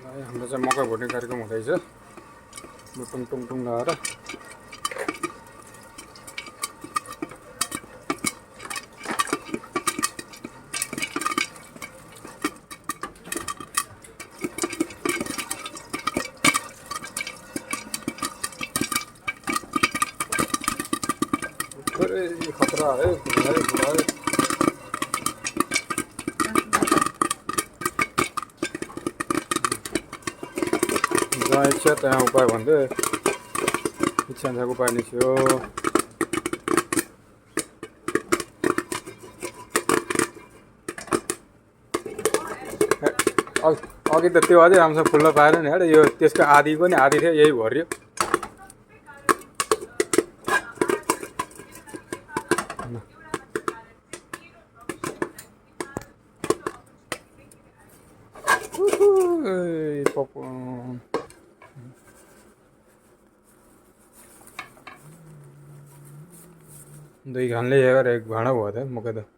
हाम्रो चाहिँ मकै भुट्ने कार्यक्रम हुँदैछ। टुङ टुङ टुङ लगाएर खतरा है बुढा जहाँ इच्छा त्यहाँ उपाय भन्दै इच्छा अनुसारको उपाय निस्क्यो। अघि त त्यो अझै राम्रोसँग फुल्न पाएन नि हेर, यो त्यसको आधी पनि आधी थियो यही भरियो। दुई घानले एक भाँडा भयो त मकै त।